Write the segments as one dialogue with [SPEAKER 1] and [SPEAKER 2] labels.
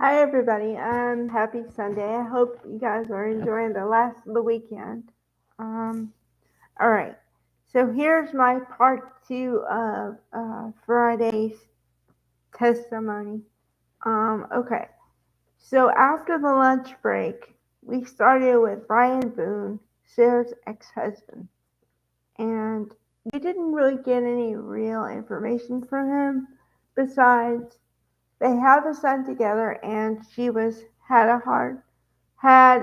[SPEAKER 1] Hi everybody, happy Sunday. I hope you guys are enjoying the last of the weekend. Um, all right. So here's my part two of Friday's testimony. Okay. So after the lunch break, we started with Brian Boone, Sarah's ex-husband, and we didn't really get any real information from him besides they have a son together, and she was had a hard had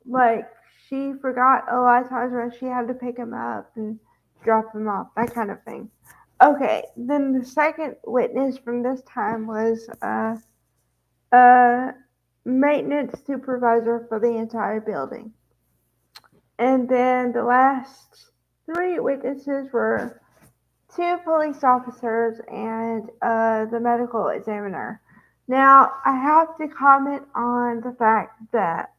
[SPEAKER 1] like she forgot a lot of times when she had to pick him up and drop him off, that kind of thing. Okay, then the second witness from this time was a maintenance supervisor for the entire building. And then the last three witnesses were two police officers and the medical examiner. Now, I have to comment on the fact that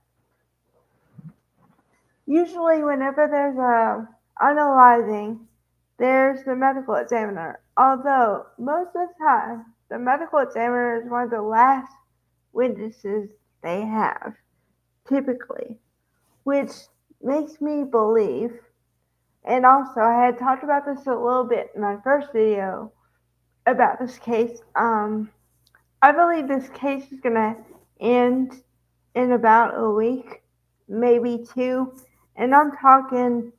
[SPEAKER 1] usually whenever there's a unaliving, there's the medical examiner. Although most of the time, the medical examiner is one of the last witnesses they have, typically, which makes me believe. And also, I had talked about this a little bit in my first video about this case. I believe this case is going to end in about a week, maybe two, and I'm talking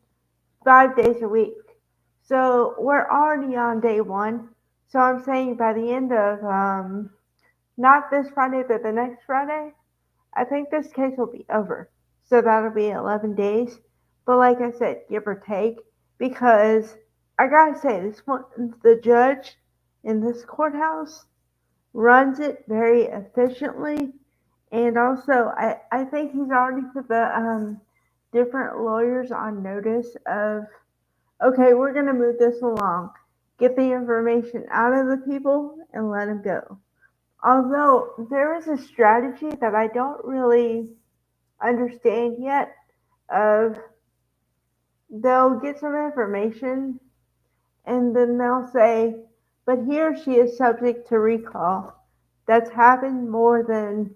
[SPEAKER 1] 5 days a week. So we're already on day one. So I'm saying by the end of not this Friday, but the next Friday, I think this case will be over. So that'll be 11 days. But like I said, give or take, because I gotta say, this one, the judge in this courthouse runs it very efficiently. And also, I think he's already put the different lawyers on notice of, okay, we're going to move this along, get the information out of the people, and let them go. Although there is a strategy that I don't really understand yet of they'll get some information and then they'll say, but he or she is subject to recall. That's happened more than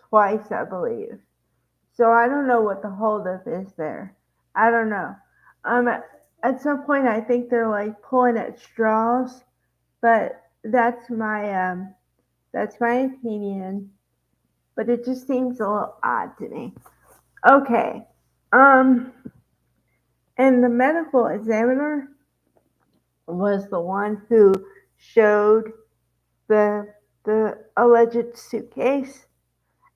[SPEAKER 1] twice, I believe. So I don't know what the holdup is there. I don't know. At some point, I think they're like pulling at straws, but that's my opinion. But it just seems a little odd to me. Okay. Um, and the medical examiner was the one who showed the alleged suitcase,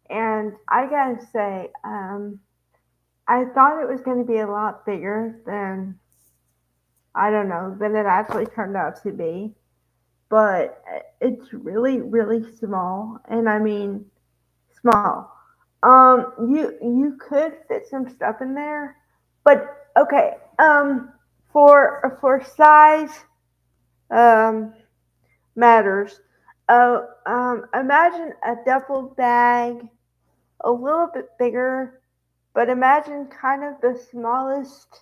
[SPEAKER 1] and I gotta say, I thought it was going to be a lot bigger than, I don't know, than it actually turned out to be. But it's really, really small, and I mean small. You could fit some stuff in there, but okay. For size, um, matters. Imagine a duffel bag a little bit bigger, but imagine kind of the smallest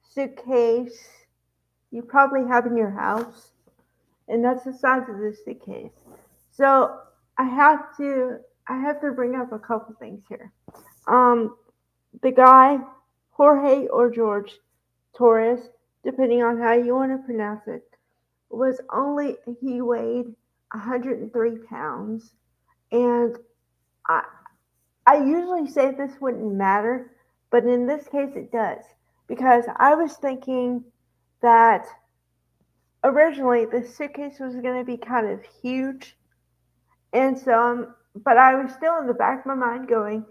[SPEAKER 1] suitcase you probably have in your house, and that's the size of this suitcase. So I have to I have to bring up a couple things here. Um, the guy Jorge or George Torres, depending on how you want to pronounce it, was only he weighed 103 pounds, and I I usually say this wouldn't matter, but in this case it does because I was thinking that originally the suitcase was going to be kind of huge, and so but I was still in the back of my mind going,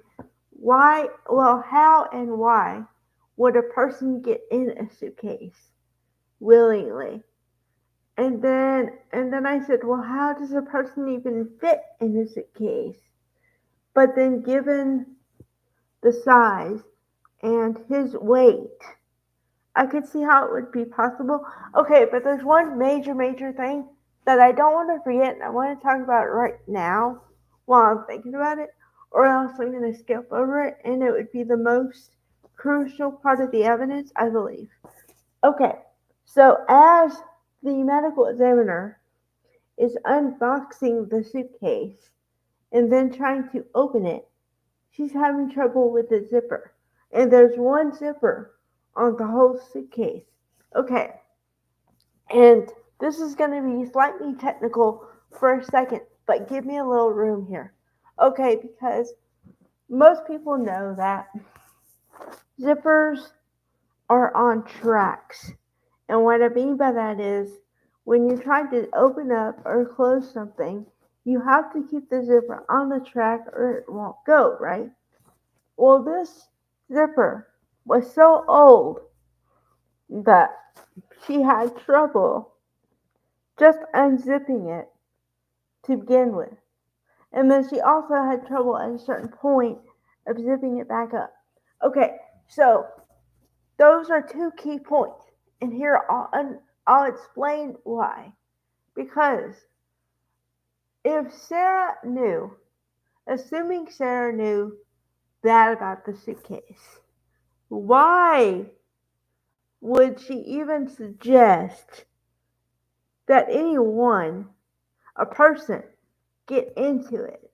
[SPEAKER 1] why? Well, how and why would a person get in a suitcase willingly? And then I said, well, how does a person even fit in a suitcase? But then given the size and his weight, I could see how it would be possible. Okay, but there's one major thing that I don't want to forget, and I want to talk about it right now while I'm thinking about it, or else I'm going to skip over it, and it would be the most crucial part of the evidence, I believe. Okay, so as the medical examiner, is unboxing the suitcase and then trying to open it. She's having trouble with the zipper. And there's one zipper on the whole suitcase. Okay, and this is going to be slightly technical for a second, but give me a little room here. Okay, because most people know that zippers are on tracks. And what I mean by that is when you're trying to open up or close something, you have to keep the zipper on the track or it won't go, right? Well, this zipper was so old that she had trouble just unzipping it to begin with. And then she also had trouble at a certain point of zipping it back up. Okay, so those are two key points. And here I'll explain why. Because if Sarah knew, assuming Sarah knew that about the suitcase, why would she even suggest that anyone, a person, get into it?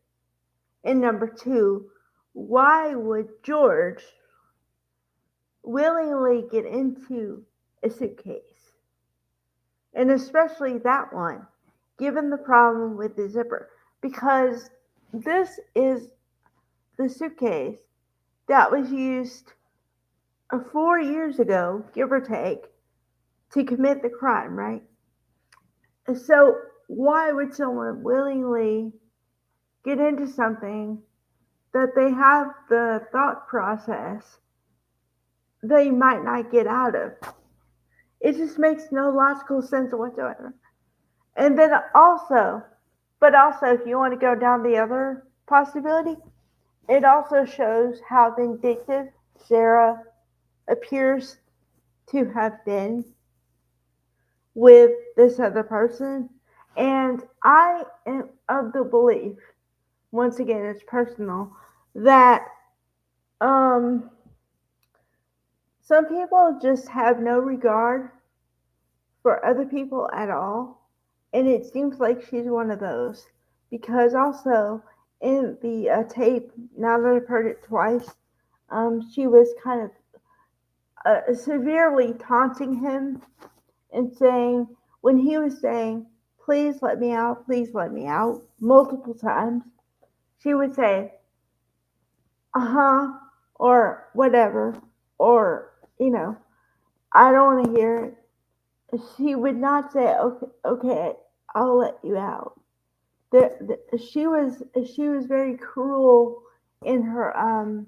[SPEAKER 1] And number two, why would George willingly get into a suitcase? And especially that one, given the problem with the zipper. Because this is the suitcase that was used 4 years ago, give or take, to commit the crime, right? So why would someone willingly get into something that they have the thought process they might not get out of? It just makes no logical sense whatsoever. And then also, but also if you want to go down the other possibility, it also shows how vindictive Sarah appears to have been with this other person. And I am of the belief, once again, it's personal, that um, some people just have no regard for other people at all. And it seems like she's one of those. Because also, in the tape, now that I've heard it twice, she was kind of severely taunting him and saying, when he was saying, please let me out, multiple times, she would say, uh-huh, or whatever, or, I don't want to hear it. She would not say, okay, I'll let you out. She was very cruel in her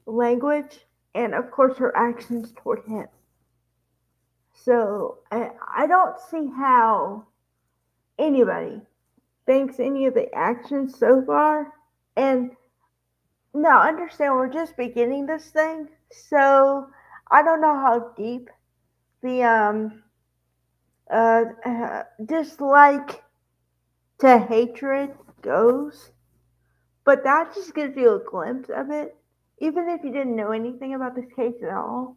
[SPEAKER 1] language and, of course, her actions toward him. So I don't see how anybody thinks any of the actions so far. And now understand we're just beginning this thing, so I don't know how deep the dislike to hatred goes, but that just gives you a glimpse of it, even if you didn't know anything about this case at all.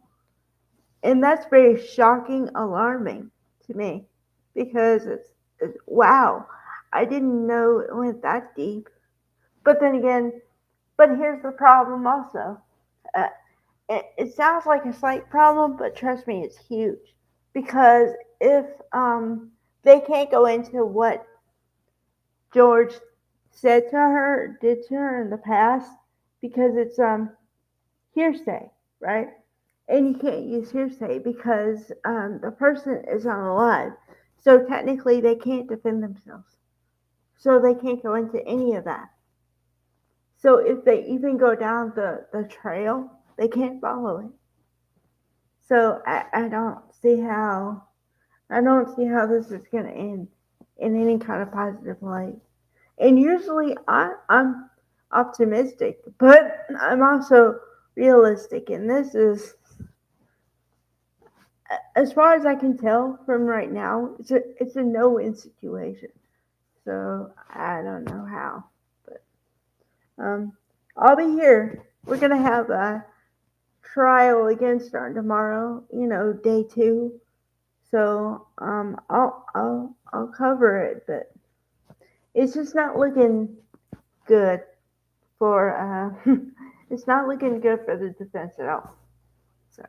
[SPEAKER 1] And that's very shocking, alarming to me, because it's wow, I didn't know it went that deep. But then again, but here's the problem also. Uh, it sounds like a slight problem, but trust me, it's huge. Because if they can't go into what George said to her, did to her in the past, because it's hearsay, right? And you can't use hearsay because the person is not alive. So technically, they can't defend themselves. So they can't go into any of that. So if they even go down the trail, they can't follow it. So I don't see how this is going to end in any kind of positive light. And usually I'm optimistic, but I'm also realistic. And this is, as far as I can tell from right now, it's a no-win situation. So I don't know how, but I'll be here. We're gonna have a trial again starting tomorrow. Day two. So I'll cover it, but it's just not looking good for it's not looking good for the defense at all. So